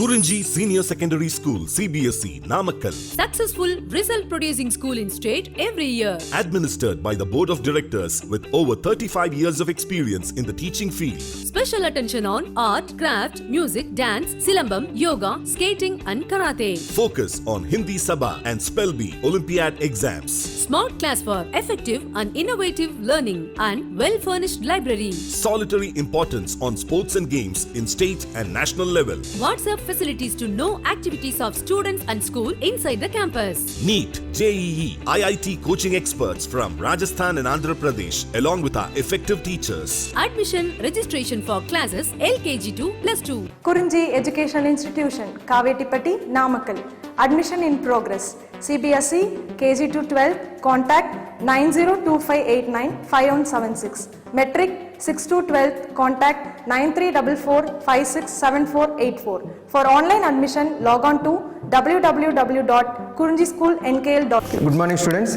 Kurinji Senior Secondary School, CBSE, Namakkal. Successful result producing school in state every year. Administered by the Board of Directors with over 35 years of experience in the teaching field. Special attention on art, craft, music, dance, silambam, yoga, skating and karate. Focus on Hindi Sabha and Spell Bee Olympiad exams. Smart class for effective and innovative learning and well-furnished library. Solitary importance on sports and games in state and national level. WhatsApp facilities to know activities of students and school inside the campus. NEET, JEE, IIT coaching experts from Rajasthan and Andhra Pradesh along with our effective teachers. Admission registration for classes LKG to +2. Kurinji Educational Institution, Kavetipatti, Namakkal. Admission in progress. CBSE, KG to 12, contact 9025895176. Metric 6 to 12, contact 9344567484. For online admission, log on to www.kurinjischoolnkl.in. Good morning, students.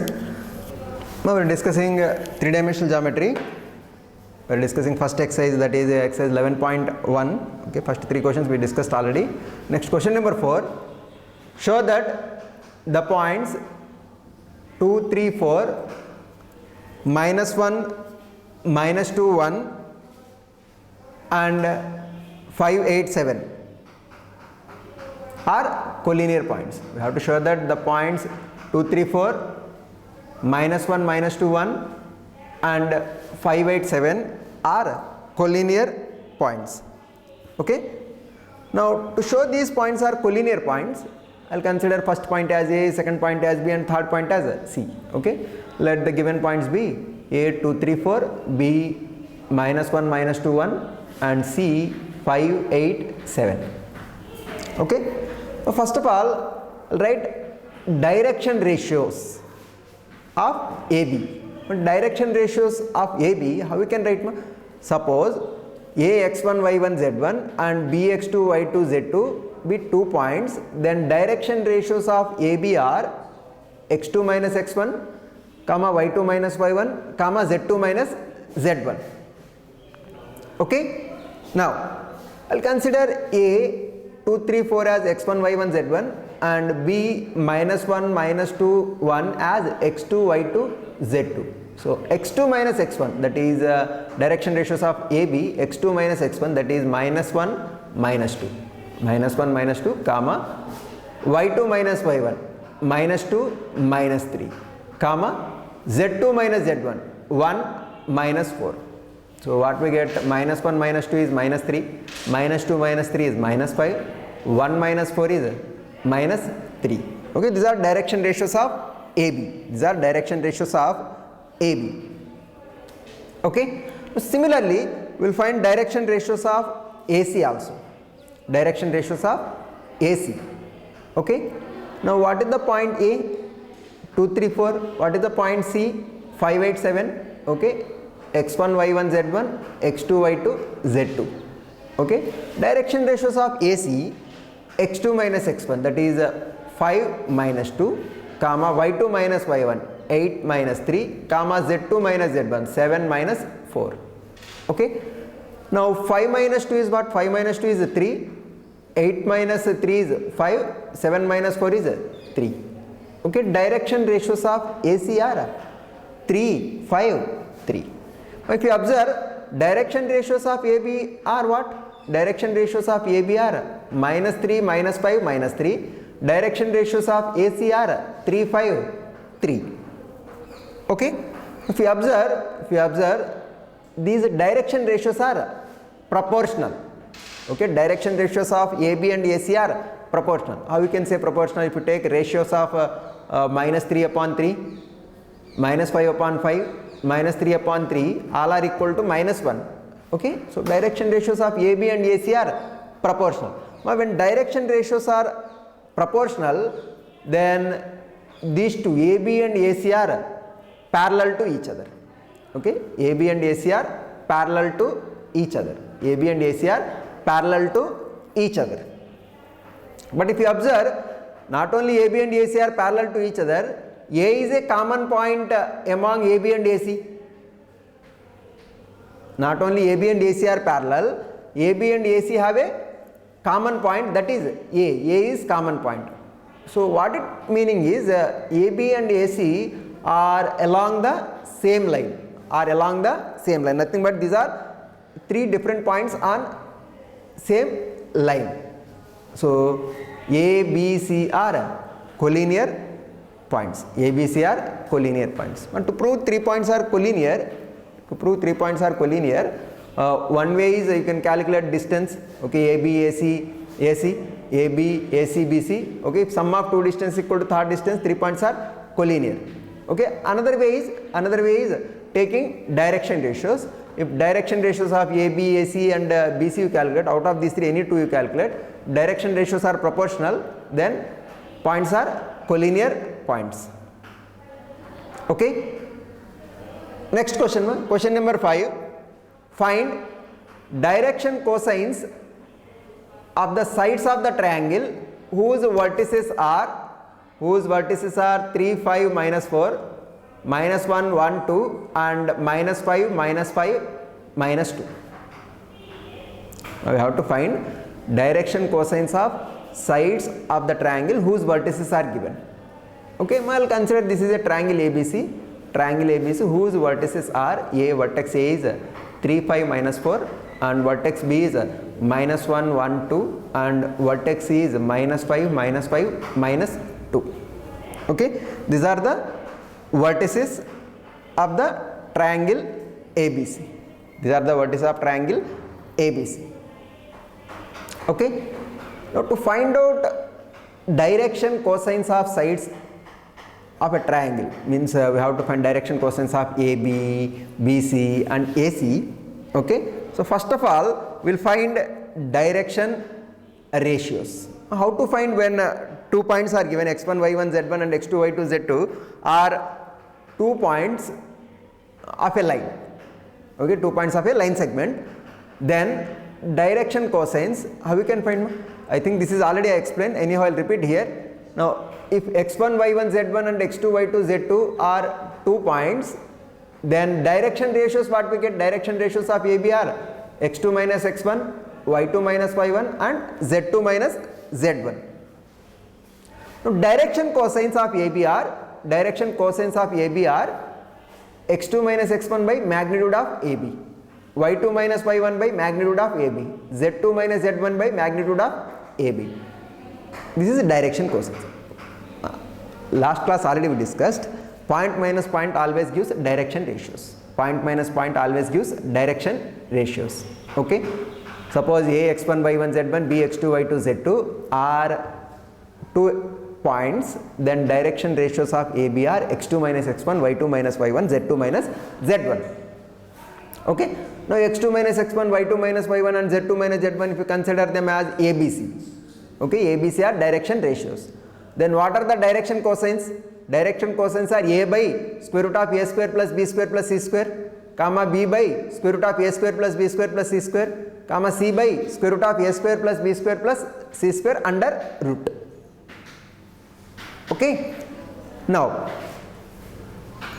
Now we are discussing three-dimensional geometry. We are discussing first exercise, that is exercise 11.1. Okay, first three questions we discussed already. Next question number 4. Show that the points 2, 3, 4, -1, -2, 1 and 5, 8, 7 are collinear points. We have to show that the points 2, 3, 4, -1, -2, 1 and 5, 8, 7 are collinear points. Okay. Now to show these points are collinear points, I'll consider first point as A, second point as B and third point as C. Okay. Let the given points be A 2, 3, 4, B -1, -2, 1 and C 5, 8, 7. Okay. So first of all, I'll write direction ratios of AB. Direction ratios of AB, how we can write? Suppose AX1, Y1, Z1 and BX2, Y2, Z2 be 2 points, then direction ratios of AB are x2 minus x1, comma y2 minus y1, comma z2 minus z1. Okay. Now I'll consider A 2, 3, 4 as x1, y1, z1 and B -1, -2, 1 as x2, y2, z2. So x2 minus x1, that is direction ratios of AB, x2 minus x1, that is -1, -2. -1, -2, comma y2 minus y1, -2, -3, comma z2 minus z1, 1, -4. So what we get? -1, -2 is -3, -2 minus 3 is -5, 1 minus 4 is -3. Okay, these are direction ratios of AB. These are direction ratios of AB. Okay. Similarly, we will find direction ratios of AC also. Direction ratios of AC. Okay. Now what is the point A? 2, 3, 4. What is the point C? 5, 8, 7. Okay. x1, y1, z1, x2, y2, z2. Okay. Direction ratios of AC, x2 minus x1, that is 5 minus 2, comma y2 minus y1, 8 minus 3, comma z2 minus z1, 7 minus 4. Okay. Now 5 minus 2 is what? 5 minus 2 is 3, 8 minus 3 is 5, 7 minus 4 is 3. Okay. Direction ratios of AC are 3, 5, 3. If you observe, direction ratios of AB are what? Direction ratios of AB are -3, -5, -3. Direction ratios of AC are 3, 5, 3. Okay. If you observe, these direction ratios are proportional. Okay. Direction ratios of AB and AC are proportional. How you can say proportional? If you take ratios of -3 upon 3, -5 upon 5, -3 upon 3, all are equal to -1. Okay. So direction ratios of AB and AC are proportional. Now when direction ratios are proportional, then these two AB and AC are parallel to each other. Okay. AB and AC are parallel to each other. AB and AC are parallel to each other. But if you observe, not only AB and AC are parallel to each other, A is a common point among AB and AC. Not only AB and AC are parallel, AB and AC have a common point, that is A. A is common point. So what it meaning is AB and AC are along the same line, nothing but these are three different points on same line. So A, B, C are collinear points. A, B, C are collinear points. And to prove 3 points are collinear, one way is you can calculate distance. Okay, AB, AC, AC, AB, AC, BC. Okay, if sum of two distance equal to third distance, 3 points are collinear. Okay, another way is taking direction ratios. If direction ratios of AB, AC and BC you calculate, out of these three any two you calculate, direction ratios are proportional, then points are collinear points. Okay, next question, question number 5. Find direction cosines of the sides of the triangle whose vertices are 3, 5, minus 4, minus 1, 1, 2 and minus 5, minus 5, minus 2. Now we have to find direction cosines of sides of the triangle whose vertices are given. Okay, I will consider this is a triangle ABC whose vertices are A, vertex A is 3, 5, minus 4 and vertex B is minus 1, 1, 2 and vertex C is minus 5, minus 5, minus 2. Okay, these are the vertices of the triangle ABC. Okay, now to find out direction cosines of sides of a triangle means we have to find direction cosines of AB, BC and AC. Okay, so first of all we will find direction ratios. How to find when 2 points are given, x1, y1, z1 and x2, y2, z2 are 2 points of a line. Okay, 2 points of a line segment. Then direction cosines, how you can find? I think this is already I explained, anyhow I will repeat here. Now if x1, y1, z1 and x2, y2, z2 are 2 points, then direction ratios what we get? Direction ratios of AB are x2 minus x1, y2 minus y1 and z2 minus z1. Now direction cosines of AB are x2 minus x1 by magnitude of AB, y2 minus y1 by magnitude of AB, z2 minus z1 by magnitude of AB. This is direction cosines. Last class already we discussed, point minus point always gives direction ratios. Okay, suppose A x1 y1 z1, B x2 y2 z2 are 2 points, then direction ratios of AB are x2 minus x1, y2 minus y1, z2 minus z1. Okay, now x2 minus x1, y2 minus y1 and z2 minus z1 if you consider them as ABC. Okay, ABC are direction ratios. Then what are the direction cosines? Direction cosines are A by square root of A square plus B square plus C square, comma B by square root of A square plus B square plus C square, comma C by square root of A square plus B square plus C square under root. Okay, now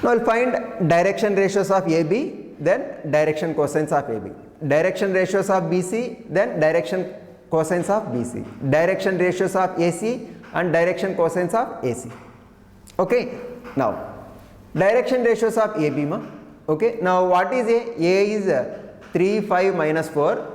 we'll find direction ratios of AB, then direction cosines of AB, direction ratios of BC, then direction cosines of BC, direction ratios of AC and direction cosines of AC. Okay, now direction ratios of AB ma. Okay, now what is A? A is 3, 5, minus 4,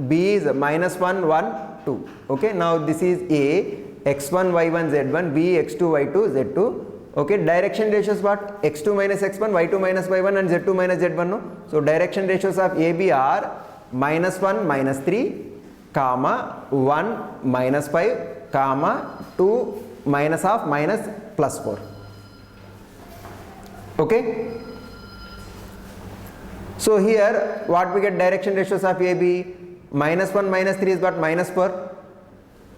B is minus 1, 1, 2. Okay, now this is A, x1, y1, z1, B, x2, y2, z2. Okay, direction ratios what? x2 minus x1, y2 minus y1 and z2 minus z1 no. So direction ratios of AB are minus 1, minus 3, comma 1, minus 5, comma 2, minus half, minus plus 4. Okay, so here what we get direction ratios of AB? Minus 1 minus 3 is what? Minus 4.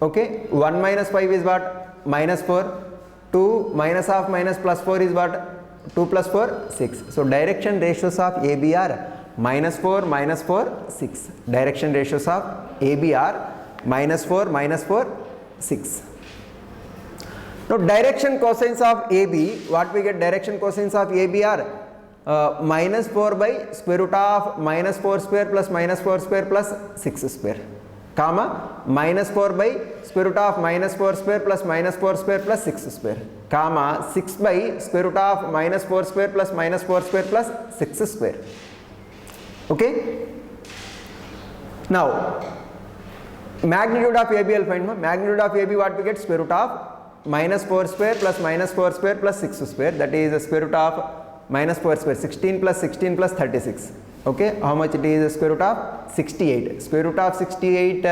Okay, 1 minus 5 is what? Minus 4. 2 minus half minus plus 4 is what? 2 plus 4, 6. So direction ratios of AB are minus 4, minus 4, 6. Direction ratios of AB are minus 4, 6. Now direction cosines of AB, what we get? Direction cosines of AB are minus 4 by square root of minus 4 square plus minus 4 square plus 6 square. comma minus 4 by square root of minus 4 square plus minus 4 square plus 6 square, comma 6 by square root of minus 4 square plus minus 4 square plus 6 square. Okay. Now magnitude of AB I'll find. Magnitude of AB, what we get? Square root of minus 4 square plus minus 4 square plus 6 square, that is the square root of minus 4 square, 16 plus 16 plus 36. Okay, how much it is? Square root of 68. Square root of 68,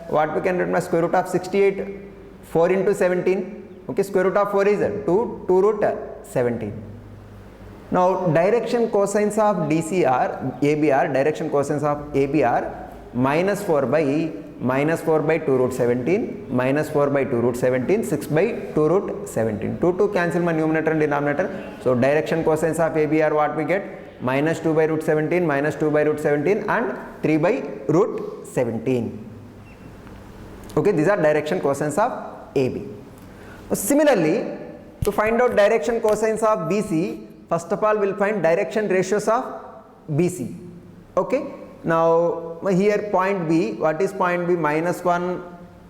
what we can write as square root of 68, 4 into 17. Okay, square root of 4 is 2 root 17. Now direction cosines of DC are ABR, direction cosines of ABR minus 4 by 2 root 17, minus 4 by 2 root 17, 6 by 2 root 17. 2 cancel my numerator and denominator. So direction cosines of AB are what we get? Minus 2 by root 17, minus 2 by root 17 and 3 by root 17. Okay, these are direction cosines of AB. Similarly, to find out direction cosines of BC, first of all we will find direction ratios of BC. Okay. Now here point B, what is point B? Minus 1,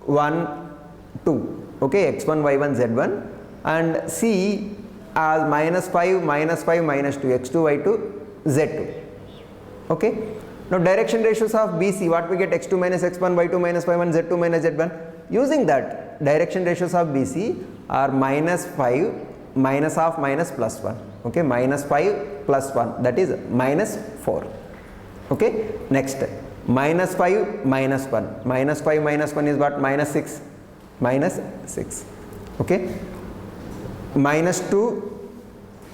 1, 2, okay, x1, y1, z1, and C as minus 5, minus 5, minus 2, x2, y2, z2, okay. Now direction ratios of BC, what we get? x2 minus x1, y2 minus y1, z2 minus z1. Using that, direction ratios of BC are minus 5, minus half, minus plus 1, okay, minus 5 plus 1, that is minus 4. Okay, next minus 5 minus 1, minus 5 minus 1 is what? Minus 6, minus 6, okay, minus 2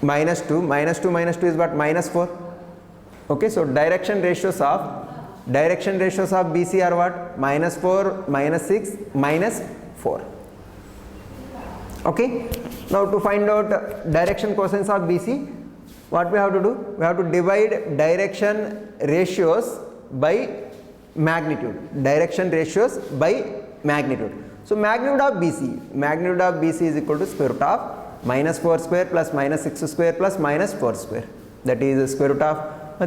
minus 2, minus 2 minus 2 is what? Minus 4, okay. So direction ratios of BC are what? Minus 4, minus 6, minus 4, okay. Now to find out direction cosines of BC, what we have to do? We have to divide direction ratios by magnitude. Direction ratios by magnitude. So magnitude of BC is equal to square root of minus 4 square plus minus 6 square plus minus 4 square. That is the square root of,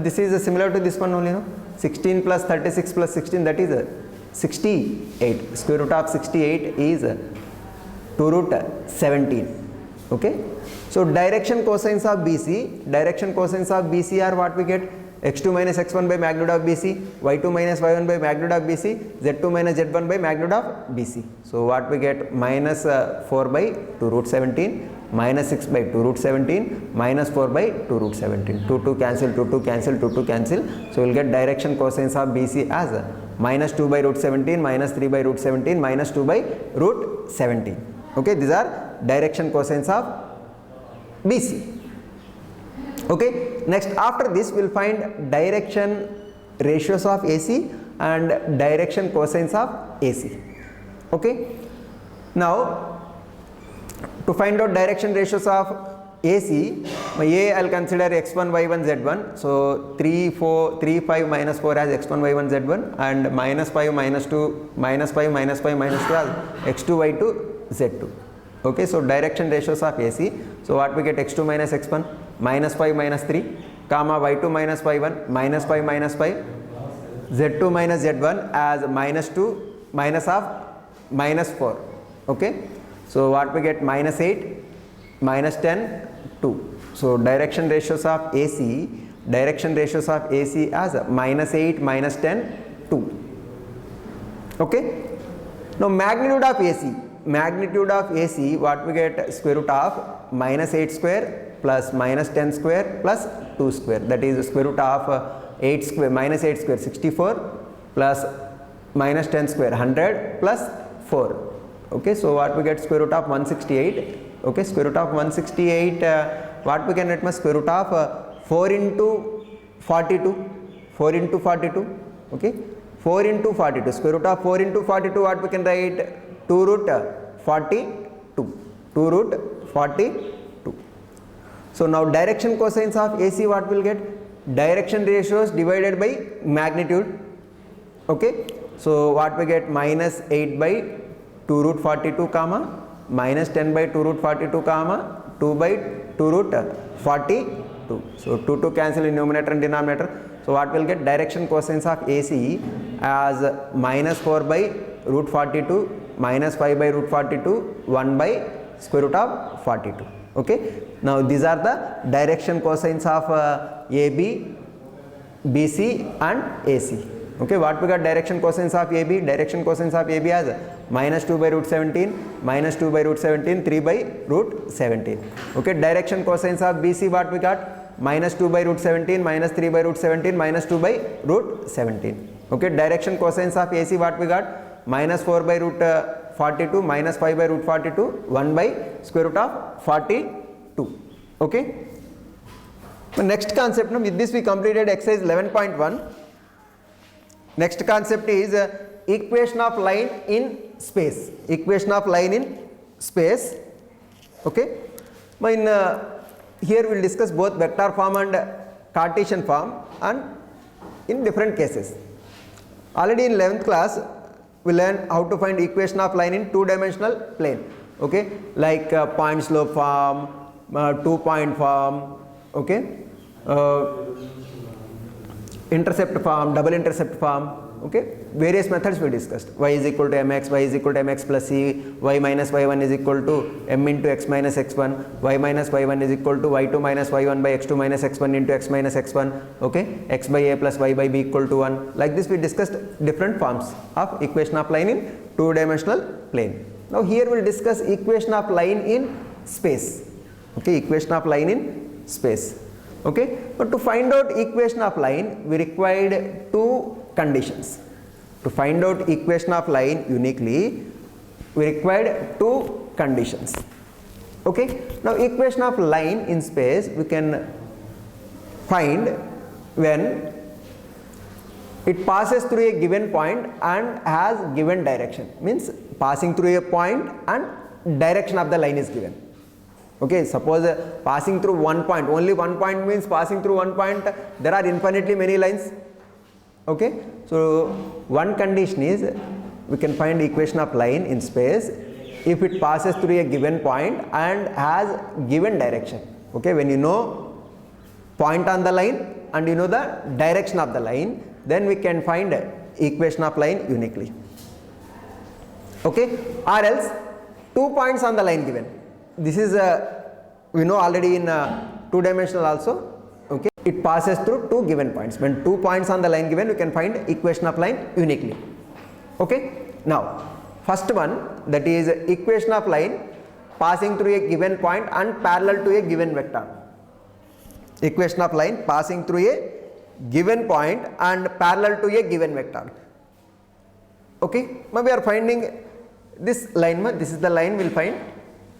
this is similar to this one only, no? 16 plus 36 plus 16, that is 68. Square root of 68 is 2 root 17. Okay. So direction cosines of BC are what we get? x2 minus x1 by magnitude of BC, y2 minus y1 by magnitude of BC, z2 minus z1 by magnitude of BC. So what we get? Minus 4 by 2 root 17, minus 6 by 2 root 17, minus 4 by 2 root 17. 2 cancel, 2 cancel, 2 cancel. So we will get direction cosines of BC as minus 2 by root 17, minus 3 by root 17, minus 2 by root 17. Okay, these are direction cosines of BC. Okay, next after this we will find direction ratios of AC and direction cosines of AC. Okay, now to find out direction ratios of AC, my A I will consider x1, y1, z1. So 3, 5 minus 4 as x1, y1, z1, and minus 5, minus 2, minus 5, minus 5, minus 2 as x2, y2, z2. Okay, so direction ratios of AC. So what we get? x2 minus x1, minus 5 minus 3, comma y2 minus y1, minus 5 minus 5, z2 minus z1 as minus 2, minus half, minus 4. Okay, so what we get? Minus 8, minus 10, 2. So direction ratios of AC as minus 8, minus 10, 2. Okay. Now magnitude of AC, what we get? Square root of minus 8 square plus minus 10 square plus 2 square, that is square root of 8 square minus 8 square 64 plus minus 10 square 100 plus 4. Okay, so what we get? Square root of 168. Okay, square root of 168, what we can write as square root of 4 into 42, 4 into 42. Okay, 4 into 42, square root of 4 into 42, what we can write? 2 root 42, 2 root 42. So now direction cosines of AC, what will get? Direction ratios divided by magnitude. Okay, so what we get? Minus 8 by 2 root 42 comma minus 10 by 2 root 42 comma 2 by 2 root 42. So 2 cancel in numerator and denominator. So what we'll get? Direction cosines of AC as minus 4 by root 42 minus 5 by root 42 1 by square root of 42. Okay. Now these are the direction cosines of AB, BC and AC. Okay, what we got? Direction cosines of AB, direction cosines of AB as minus 2 by root 17, minus 2 by root 17, 3 by root 17. Okay, direction cosines of BC, what we got? Minus 2 by root 17, minus 3 by root 17, minus 2 by root 17. Okay, direction cosines of AC, what we got? Minus 4 by root 42, minus 5 by root 42, 1 by square root of 42. Okay. The next concept, with this we completed exercise 11.1. Next concept is equation of line in space. Equation of line in space. Okay. Here we will discuss both vector form and Cartesian form, and in different cases. Already in 11th class we learned how to find equation of line in two-dimensional plane. Okay, like point slope form, 2-point form. Okay. Intercept form, double intercept form. Okay, various methods we discussed. Y is equal to mx, y is equal to mx plus c, y minus y1 is equal to m into x minus x1, y minus y1 is equal to y2 minus y1 by x2 minus x1 into x minus x1. Okay, x by a plus y by b equal to 1. Like this we discussed different forms of equation of line in two-dimensional plane. Now here we will discuss equation of line in space. Okay, equation of line in space. Okay, but to find out equation of line we required two conditions. To find out equation of line uniquely we required two conditions. Okay, now equation of line in space we can find when it passes through a given point and has given direction, means passing through a point and direction of the line is given. Okay, suppose passing through one point, only one point means passing through one point, there are infinitely many lines. Okay, so one condition is we can find equation of line in space if it passes through a given point and has given direction. Okay, when you know point on the line and you know the direction of the line, then we can find equation of line uniquely. Okay, or else 2 points on the line given. This is we know already in two-dimensional also. Okay, it passes through two given points. When 2 points on the line given, we can find equation of line uniquely. Okay, now first one, that is equation of line passing through a given point and parallel to a given vector. Equation of line passing through a given point and parallel to a given vector. Okay, now we are finding this line. This is the line we will find.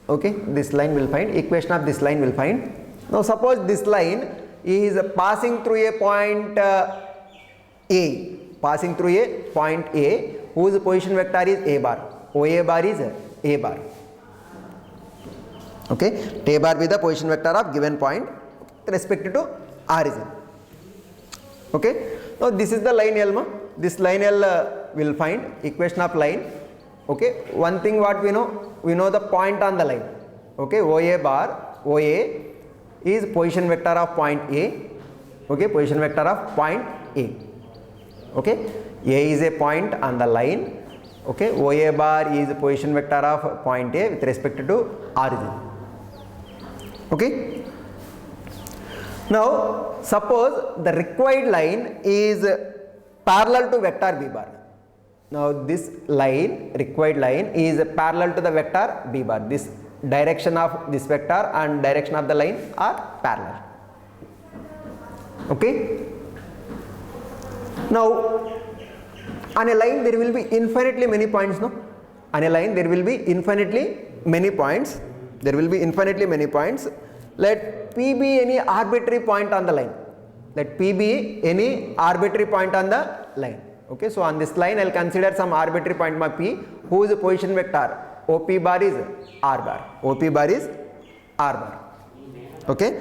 Okay, this line will find, equation of this line will find. Now suppose this line is passing through a point A, passing through a point A whose position vector is a bar. OA bar is a bar. Okay, a bar with the position vector of given point with respect to origin. Okay, now this is the line L. This line L will find equation of line. Okay, one thing what we know the point on the line. Okay, OA bar, OA is position vector of point A. Okay, position vector of point A. Okay, A is a point on the line. Okay, OA bar is position vector of point A with respect to origin. Okay, now suppose the required line is parallel to vector B bar. Now this line, required line, is parallel to the vector B bar. This direction of this vector and direction of the line are parallel. Okay. Now on a line there will be infinitely many points. No, on a line there will be infinitely many points. There will be infinitely many points. Let P be any arbitrary point on the line. Let P be any arbitrary point on the line. Okay, so on this line I will consider some arbitrary point P whose position vector OP bar is R bar. OP bar is R bar. Okay,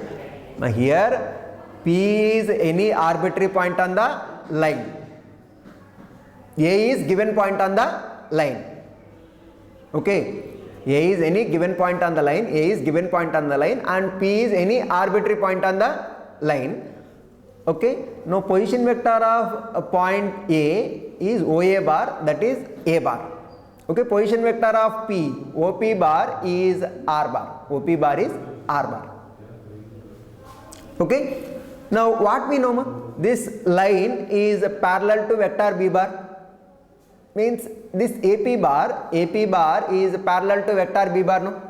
now here P is any arbitrary point on the line. A is given point on the line. Okay, A is any given point on the line, A is given point on the line, and P is any arbitrary point on the line. Okay, now position vector of point A is OA bar, that is A bar. Okay, position vector of P, OP bar is R bar. OP bar is R bar. Okay, now what we know, ma? This line is parallel to vector B bar. Means this AP bar is parallel to vector B bar, no?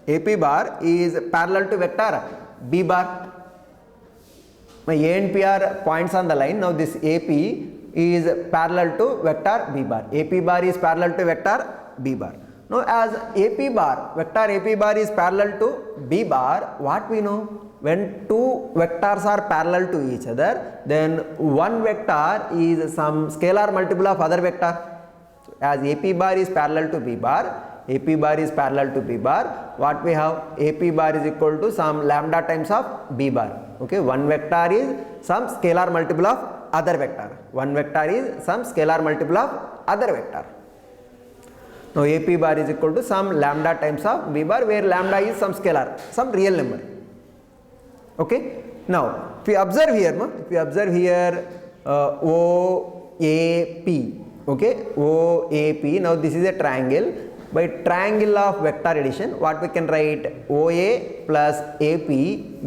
AP bar is parallel to vector B bar. My A and P are points on the line. Now this AP is parallel to vector B bar. AP bar is parallel to vector B bar. Now as AP bar, vector AP bar is parallel to B bar, what we know? When two vectors are parallel to each other, then one vector is some scalar multiple of other vector. So as AP bar is parallel to B bar, AP bar is parallel to B bar, what we have? AP bar is equal to some lambda times of B bar. Okay, one vector is some scalar multiple of other vector. One vector is some scalar multiple of other vector. Now AP bar is equal to some lambda times of B bar, where lambda is some scalar, some real number. Okay, now if we observe here, OAP. Okay, OAP. Now this is a triangle. By triangle of vector addition, what we can write? OA plus AP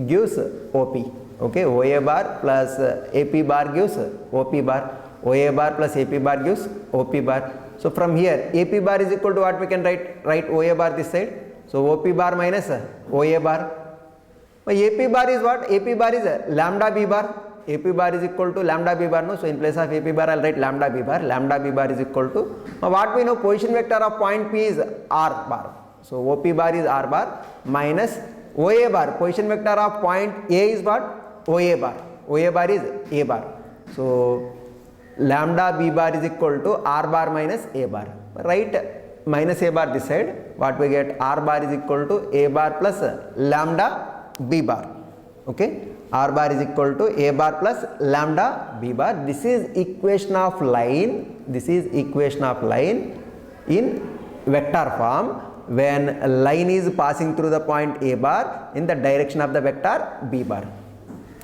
gives OP. Okay, OA bar plus AP bar gives OP bar. OA bar plus AP bar gives OP bar. So from here, AP bar is equal to what we can write? Write OA bar this side. So OP bar minus OA bar. AP bar is what? AP bar is lambda B bar. AP bar is equal to lambda B bar, no? So in place of AP bar, I'll write lambda B bar. Lambda B bar is equal to, what we know, position vector of point P is R bar. So OP bar is R bar minus OA bar. Position vector of point A is what? OA bar. OA bar is A bar. So lambda B bar is equal to R bar minus A bar. Write minus A bar this side. What we get? R bar is equal to A bar plus lambda B bar. Okay. R bar is equal to A bar plus lambda B bar. This is equation of line. This is equation of line in vector form when a line is passing through the point A bar in the direction of the vector B bar.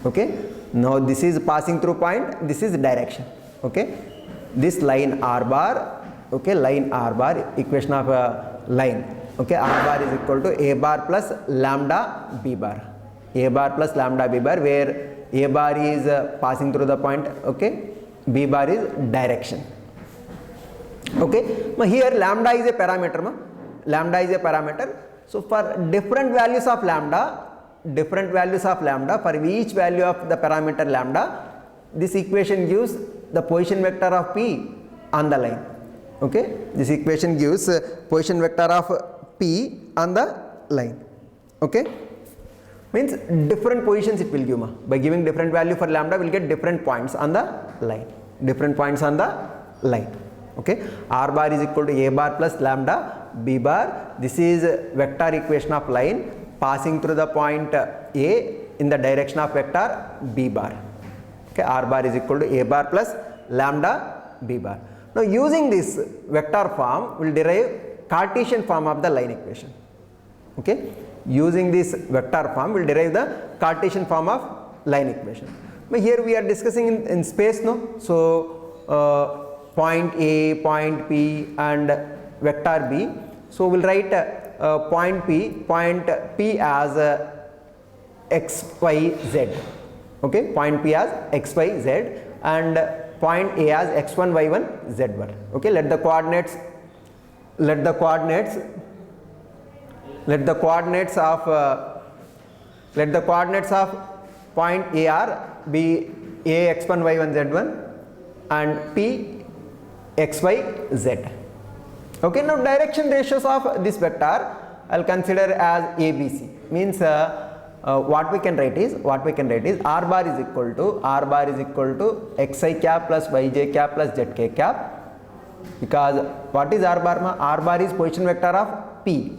Okay. Now this is passing through point. This is direction. Okay. This line R bar. Okay. Line R bar. Equation of a line. Okay. R bar is equal to A bar plus lambda B bar. A bar plus lambda B bar, where A bar is passing through the point, okay, B bar is direction. Okay, now here lambda is a parameter, lambda is a parameter. So for different values of lambda, for each value of the parameter lambda, this equation gives the position vector of P on the line. Okay, this equation gives position vector of P on the line. Okay. Means different positions it will give. By giving different value for lambda, we will get different points on the line. Different points on the line. Okay. R bar is equal to A bar plus lambda B bar. This is vector equation of line passing through the point A in the direction of vector B bar. Okay. R bar is equal to A bar plus lambda B bar. Now using this vector form, we will derive Cartesian form of the line equation. Okay. Using this vector form, we will derive the Cartesian form of line equation. But here we are discussing in space, no? So point A, point P and vector B. So we will write point P as x, y, z. Okay, point P as x, y, z and point A as x1, y1, z1. Okay, let the coordinates of point A are be A x1 y1 z1 and P x y z. Okay, now direction ratios of this vector I'll consider as ABC. Means what we can write is R bar is equal to xi cap plus yj cap plus zk cap, because what is R bar? R bar is position vector of P.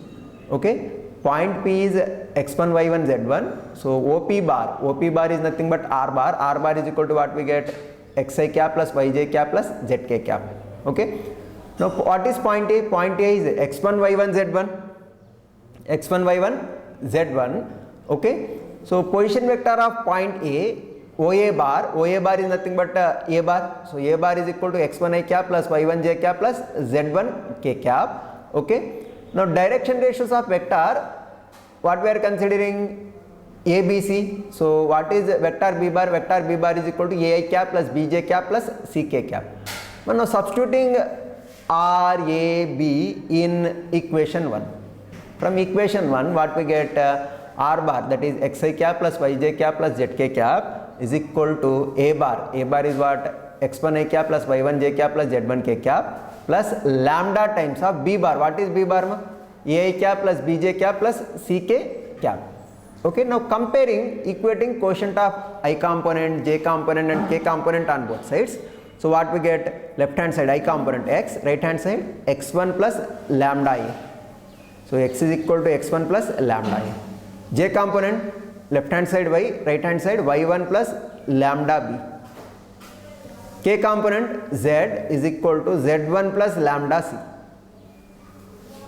Okay, point P is x1 y1 z1. So OP bar is nothing but R bar is equal to what we get? xi cap plus yj cap plus zk cap. Okay, now what is point A? Point A is x1 y1 z1. Okay, so position vector of point A OA bar is nothing but A bar. So A bar is equal to x1 I cap plus y1 j cap plus z1 k cap. Okay. Now direction ratios of vector, what we are considering A, B, C. So what is vector B bar? Vector B bar is equal to AI cap plus BJ cap plus CK cap. Now substituting R, A, B in equation 1. From equation 1, what we get? R bar, that is xi cap plus yj cap plus zk cap is equal to A bar. A bar is what? x1 I cap plus y1 j cap plus z1 k cap plus lambda times of B bar. What is B bar? Ma? AI cap plus bj cap plus ck cap. Okay, now comparing, equating quotient of I component, j component and k component on both sides. So what we get? Left hand side I component x, right hand side x1 plus lambda I. So x is equal to x1 plus lambda I. J component, left hand side y, right hand side y1 plus lambda b. K component z is equal to z1 plus lambda c.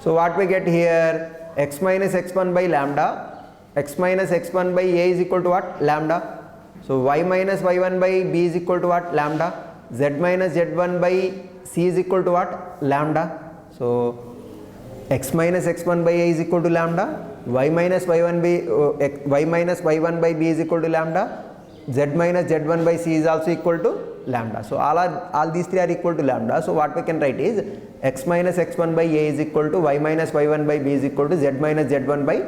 So what we get here? X minus x1 by lambda, x minus x1 by a is equal to what? Lambda. So y minus y1 by b is equal to what? Lambda. Z minus z1 by c is equal to what? Lambda. So x minus x1 by a is equal to lambda, y minus y1 by b is equal to lambda, z minus z1 by c is also equal to lambda. So all these three are equal to lambda. So what we can write is x minus x1 by a is equal to y minus y1 by b is equal to z minus z1 by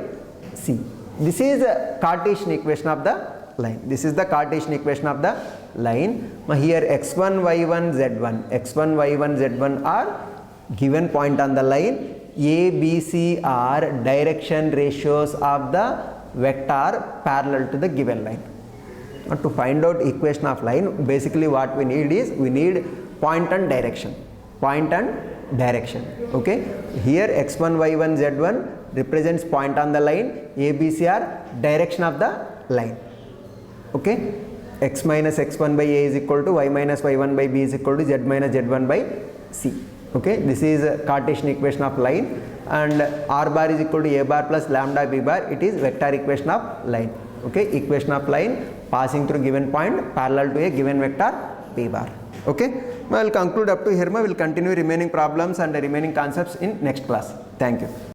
c. This is the Cartesian equation of the line. This is the Cartesian equation of the line. Now here x1 y1 z1, x1 y1 z1 are given point on the line. A, B, C are direction ratios of the vector parallel to the given line. Now to find out equation of line, basically what we need is, we need point and direction. Point and direction. Okay. Here x1, y1, z1 represents point on the line. A, B, C are direction of the line. Okay. X minus x1 by a is equal to y minus y1 by b is equal to z minus z1 by c. Okay, this is a Cartesian equation of line, and R bar is equal to A bar plus lambda B bar. It is vector equation of line. Okay, equation of line passing through given point parallel to a given vector B bar. Okay, I will conclude up to here. We will continue remaining problems and remaining concepts in next class. Thank you.